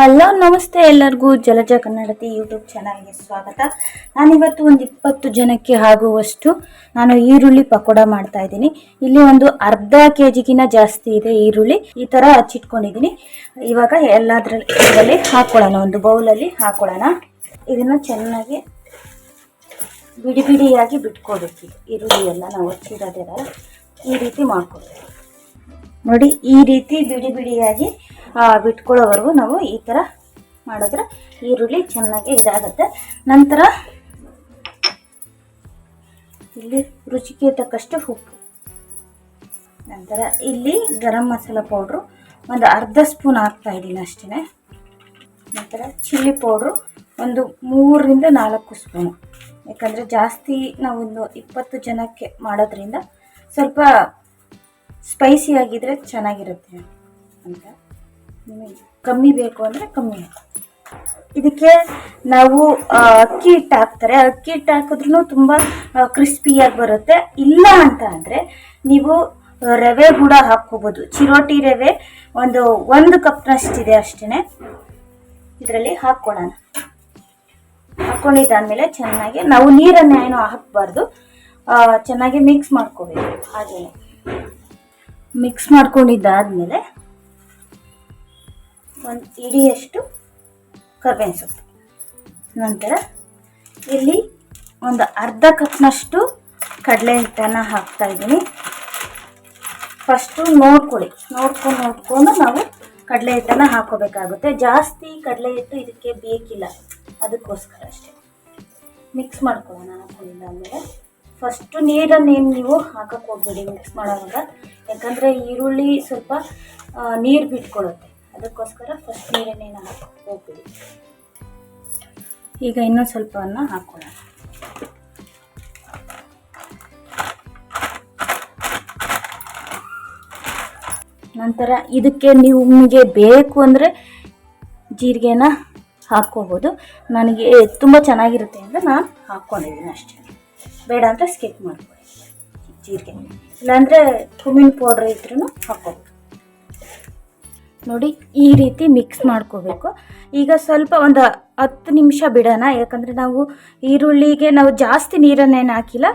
Hello ನಮಸ್ತೆ ಎಲ್ಲರಿಗೂ ಜಲಜ ಕನ್ನಡತಿ YouTube ಚಾನಲ್ಗೆ ಸ್ವಾಗತ. ನಾನಿವತ್ತು ಒಂದು 20 ಜನಕ್ಕೆ ಆಗುವಷ್ಟು ನಾನು ಈರುಳ್ಳಿ ಪಕೋಡ ಮಾಡ್ತಾ ಇದ್ದೀನಿ. ಇಲ್ಲಿ ಒಂದು ಅರ್ಧ ಕೆಜಿಗಿನ ಜಾಸ್ತಿ ಇದೆ ಈರುಳ್ಳಿ. ಈ ತರ ಹಚ್ಚಿಟ್ಕೊಂಡಿದ್ದೀನಿ. ಇವಾಗ ಎಲ್ಲದರಲ್ಲಿ ಹಾಕೊಳ್ಳೋಣ, ಒಂದು ಬೌಲಲ್ಲಿ ಹಾಕೊಳ್ಳೋಣ. ಇದನ್ನ ಚೆನ್ನಾಗಿ ಬಿಡಿ ಬಿಡಿಯಾಗಿ ಬಿಟ್ಕೋಬೇಕು. ಈರುಳ್ಳಿ ಎಲ್ಲ ನಾವು ಹಚ್ಚಿರೋದಿರಲ್ಲ, ಈ ರೀತಿ ಮಾಡ್ಕೊಳ್ಬೇಕು ನೋಡಿ. ಈ ರೀತಿ ಬಿಡಿ ಬಿಡಿಯಾಗಿ ಬಿಟ್ಕೊಳ್ಳೋವರೆಗೂ ನಾವು ಈ ಥರ ಮಾಡಿದ್ರೆ ಈರುಳ್ಳಿ ಚೆನ್ನಾಗಿ ಇದಾಗುತ್ತೆ. ನಂತರ ಇಲ್ಲಿ ರುಚಿಗೆ ತಕ್ಕಷ್ಟು ಉಪ್ಪು, ನಂತರ ಇಲ್ಲಿ ಗರಂ ಮಸಾಲ ಪೌಡ್ರು ಒಂದು ಅರ್ಧ ಸ್ಪೂನ್ ಹಾಕ್ತಾ ಇದ್ದೀನಿ ಅಷ್ಟೇ. ನಂತರ ಚಿಲ್ಲಿ ಪೌಡ್ರು ಒಂದು 3 ರಿಂದ 4 ಸ್ಪೂನು, ಯಾಕಂದರೆ ಜಾಸ್ತಿ ನಾವೊಂದು 20 ಜನಕ್ಕೆ ಮಾಡೋದ್ರಿಂದ ಸ್ವಲ್ಪ ಸ್ಪೈಸಿ ಆಗಿದ್ರೆ ಚೆನ್ನಾಗಿರುತ್ತೆ ಅಂತ. ನಿಮಗೆ ಕಮ್ಮಿ ಬೇಕು ಅಂದರೆ ಕಮ್ಮಿ. ಇದಕ್ಕೆ ನಾವು ಅಕ್ಕಿ ಹಿಟ್ಟು ಹಾಕ್ತಾರೆ, ಅಕ್ಕಿ ಹಿಟ್ಟು ಹಾಕಿದ್ರೂ ತುಂಬ ಕ್ರಿಸ್ಪಿಯಾಗಿ ಬರುತ್ತೆ. ಇಲ್ಲ ಅಂತ ಅಂದರೆ ನೀವು ರವೆ ಕೂಡ ಹಾಕ್ಕೋಬೋದು. ಚಿರೋಟಿ ರವೆ ಒಂದು ಕಪ್ನಷ್ಟಿದೆ ಅಷ್ಟೇ. ಇದರಲ್ಲಿ ಹಾಕ್ಕೊಳ್ಳೋಣ. ಹಾಕ್ಕೊಂಡಿದ್ದಾದಮೇಲೆ ಚೆನ್ನಾಗಿ ನಾವು ನೀರನ್ನು ಏನೋ ಹಾಕಬಾರ್ದು, ಚೆನ್ನಾಗಿ ಮಿಕ್ಸ್ ಮಾಡ್ಕೋಬೇಕು. ಹಾಗೇ ಮಿಕ್ಸ್ ಮಾಡ್ಕೊಂಡಿದ್ದಾದಮೇಲೆ ಒಂದು ಇಡಿಯಷ್ಟು ಕರ್ಬೇವಿನ ಸೊಪ್ಪು, ನಂತರ ಇಲ್ಲಿ ಒಂದು ಅರ್ಧ ಕಪ್ನಷ್ಟು ಕಡಲೆ ಹಿಟ್ಟನ್ನು ಹಾಕ್ತಾ ಇದ್ದೀನಿ. ಫಸ್ಟು ನೋಡ್ಕೊಂಡು ನಾವು ಕಡಲೆ ಹಿಟ್ಟನ್ನು ಹಾಕೋಬೇಕಾಗುತ್ತೆ. ಜಾಸ್ತಿ ಕಡಲೆ ಹಿಟ್ಟು ಇದಕ್ಕೆ ಬೇಕಿಲ್ಲ, ಅದಕ್ಕೋಸ್ಕರ ಅಷ್ಟೇ. ಮಿಕ್ಸ್ ಮಾಡ್ಕೊಳ್ಳೋಣ. ಹಾಕೊಂಡಿದ್ದಾದಮೇಲೆ ಫಸ್ಟು ನೀರನ್ನೇನು ನೀವು ಹಾಕಕ್ಕೆ ಹೋಗ್ಬೇಡಿ ಮಿಕ್ಸ್ ಮಾಡೋವಾಗ, ಯಾಕಂದರೆ ಈರುಳ್ಳಿ ಸ್ವಲ್ಪ ನೀರು ಬಿಟ್ಕೊಳ್ಳುತ್ತೆ. ಅದಕ್ಕೋಸ್ಕರ ಫಸ್ಟ್ ನೀರನ್ನೇನು ಹಾಕಕ್ಕೆ ಹೋಗ್ಬೇಡಿ. ಈಗ ಇನ್ನೊಂದು ಸ್ವಲ್ಪ ಅನ್ನ ಹಾಕೊಳ್ಳೋಣ. ನಂತರ ಇದಕ್ಕೆ ನಿಮಗೆ ಬೇಕು ಅಂದರೆ ಜೀರಿಗೆನ ಹಾಕ್ಕೋಬೋದು. ನನಗೆ ತುಂಬ ಚೆನ್ನಾಗಿರುತ್ತೆ ಅಂದರೆ ನಾನು ಹಾಕ್ಕೊಂಡಿದ್ದೀನಿ ಅಷ್ಟೇ. ಬೇಡ ಅಂತ ಸ್ಕಿಪ್ ಮಾಡ್ಕೊಳ್ಳಿ ಜೀರಿಗೆ. ಇಲ್ಲಾಂದರೆ ಕುಮಿನ್ ಪೌಡ್ರ್ ಇದ್ರೂ ಹಾಕ್ಕೋಬೋದು. ನೋಡಿ ಈ ರೀತಿ ಮಿಕ್ಸ್ ಮಾಡ್ಕೋಬೇಕು. ಈಗ ಸ್ವಲ್ಪ ಒಂದು 10 ನಿಮಿಷ ಬಿಡೋಣ, ಯಾಕಂದರೆ ನಾವು ಈರುಳ್ಳಿಗೆ ನಾವು ಜಾಸ್ತಿ ನೀರನ್ನೇನು ಹಾಕಿಲ್ಲ,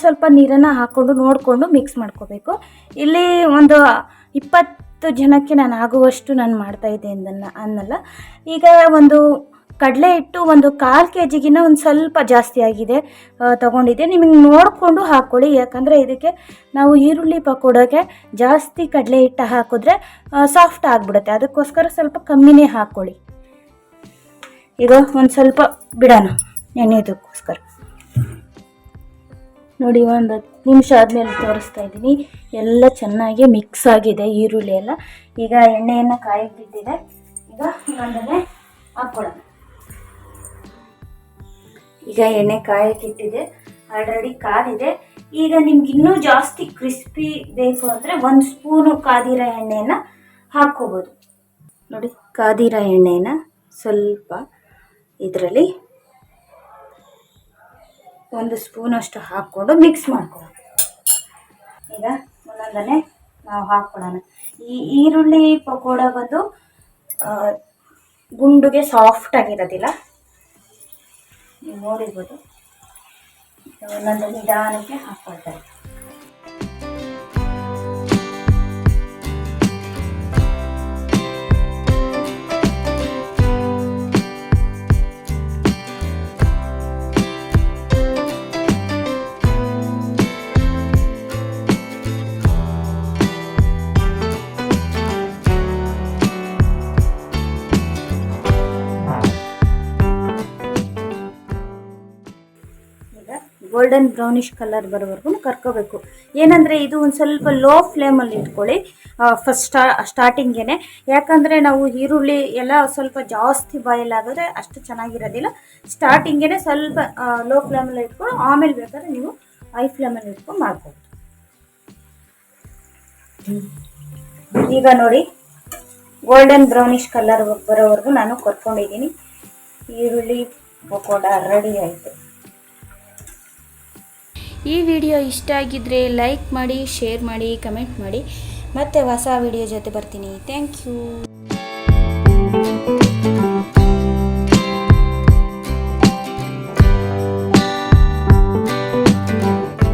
ಸ್ವಲ್ಪ ನೀರನ್ನು ಹಾಕ್ಕೊಂಡು ನೋಡಿಕೊಂಡು ಮಿಕ್ಸ್ ಮಾಡ್ಕೋಬೇಕು. ಇಲ್ಲಿ ಒಂದು 20 ಜನಕ್ಕೆ ನಾನು ಆಗುವಷ್ಟು ನಾನು ಮಾಡ್ತಾಯಿದ್ದೆ ಅನ್ನಲ್ಲ. ಈಗ ಒಂದು ಕಡಲೆ ಹಿಟ್ಟು ಒಂದು 1/4 kgಗಿನ್ನ ಒಂದು ಸ್ವಲ್ಪ ಜಾಸ್ತಿ ಆಗಿದೆ ತೊಗೊಂಡಿದ್ದೆ. ನಿಮಗೆ ನೋಡಿಕೊಂಡು ಹಾಕ್ಕೊಳ್ಳಿ, ಯಾಕಂದರೆ ಇದಕ್ಕೆ ನಾವು ಈರುಳ್ಳಿ ಪಕೋಡಕ್ಕೆ ಜಾಸ್ತಿ ಕಡಲೆ ಹಿಟ್ಟು ಹಾಕಿದ್ರೆ ಸಾಫ್ಟ್ ಆಗಿಬಿಡುತ್ತೆ. ಅದಕ್ಕೋಸ್ಕರ ಸ್ವಲ್ಪ ಕಮ್ಮಿನೇ ಹಾಕ್ಕೊಳ್ಳಿ. ಈಗ ಒಂದು ಸ್ವಲ್ಪ ಬಿಡೋಣ ನೆನೆಯೋದಕ್ಕೋಸ್ಕರ. ನೋಡಿ ಒಂದು 10 ನಿಮಿಷ ಆದಮೇಲೆ ತೋರಿಸ್ತಾ ಇದ್ದೀನಿ. ಎಲ್ಲ ಚೆನ್ನಾಗಿ ಮಿಕ್ಸ್ ಆಗಿದೆ ಈರುಳ್ಳಿ ಎಲ್ಲ. ಈಗ ಎಣ್ಣೆಯನ್ನು ಕಾಯಿಟ್ಟಿದ್ದಿದೆ, ಈಗ ಒಂದನ್ನೇ ಹಾಕ್ಕೊಳ್ಳೋಣ. ಈಗ ಎಣ್ಣೆ ಕಾಯಕ್ಕಿಟ್ಟಿದೆ, ಆಲ್ರೆಡಿ ಕಾದಿದೆ. ಈಗ ನಿಮ್ಗೆ ಇನ್ನೂ ಜಾಸ್ತಿ ಕ್ರಿಸ್ಪಿ ಬೇಕು ಅಂದರೆ 1 ಸ್ಪೂನು ಕಾದಿರೋ ಎಣ್ಣೆಯನ್ನು ಹಾಕ್ಕೋಬೋದು. ನೋಡಿ ಕಾದಿರೋ ಎಣ್ಣೆನ ಸ್ವಲ್ಪ ಇದರಲ್ಲಿ 1 ಸ್ಪೂನಷ್ಟು ಹಾಕ್ಕೊಂಡು ಮಿಕ್ಸ್ ಮಾಡ್ಕೊಳ್ಳೋಣ. ಈಗ ಒಂದೊಂದನ್ನೇ ನಾವು ಹಾಕ್ಕೊಳ್ಳೋಣ. ಈ ಈರುಳ್ಳಿ ಪಕೋಡ ಬಂದು ಗುಂಡುಗೆ ಸಾಫ್ಟ್ ಆಗಿರೋದಿಲ್ಲ, ನೀವು ನೋಡಿರ್ಬೋದು. ಒಂದೊಂದು ನಿಧಾನಕ್ಕೆ ಹಾಕ್ಕೊಳ್ತಾರೆ. ಗೋಲ್ಡನ್ ಬ್ರೌನಿಷ್ ಕಲರ್ ಬರೋವರೆಗೂ ಕರ್ಕೋಬೇಕು. ಏನಂದರೆ ಇದು ಒಂದು ಸ್ವಲ್ಪ ಲೋ ಫ್ಲೇಮಲ್ಲಿ ಇಟ್ಕೊಳ್ಳಿ ಫಸ್ಟ್ ಸ್ಟಾರ್ಟಿಂಗೇ, ಯಾಕಂದರೆ ನಾವು ಈರುಳ್ಳಿ ಎಲ್ಲ ಸ್ವಲ್ಪ ಜಾಸ್ತಿ ಬಾಯ್ಲ್ ಆಗಿದ್ರೆ ಅಷ್ಟು ಚೆನ್ನಾಗಿರೋದಿಲ್ಲ. ಸ್ಟಾರ್ಟಿಂಗೇ ಸ್ವಲ್ಪ ಲೋ ಫ್ಲೇಮಲ್ಲಿ ಇಟ್ಕೊಂಡು ಆಮೇಲೆ ಬೇಕಾದ್ರೆ ನೀವು ಹೈ ಫ್ಲೇಮಲ್ಲಿ ಇಟ್ಕೊಂಡು ಮಾಡ್ಬೋದು. ಈಗ ನೋಡಿ ಗೋಲ್ಡನ್ ಬ್ರೌನಿಷ್ ಕಲರ್ ಬರೋವರೆಗೂ ನಾನು ಕರ್ಕೊಂಡಿದ್ದೀನಿ. ಈರುಳ್ಳಿ ಪಕೋಡ ರೆಡಿ ಆಯಿತು. ಈ ವಿಡಿಯೋ ಇಷ್ಟ ಆಗಿದ್ದರೆ ಲೈಕ್ ಮಾಡಿ, ಶೇರ್ ಮಾಡಿ, ಕಮೆಂಟ್ ಮಾಡಿ. ಮತ್ತೆ ಹೊಸ ವಿಡಿಯೋ ಜೊತೆ ಬರ್ತೀನಿ. Thank you.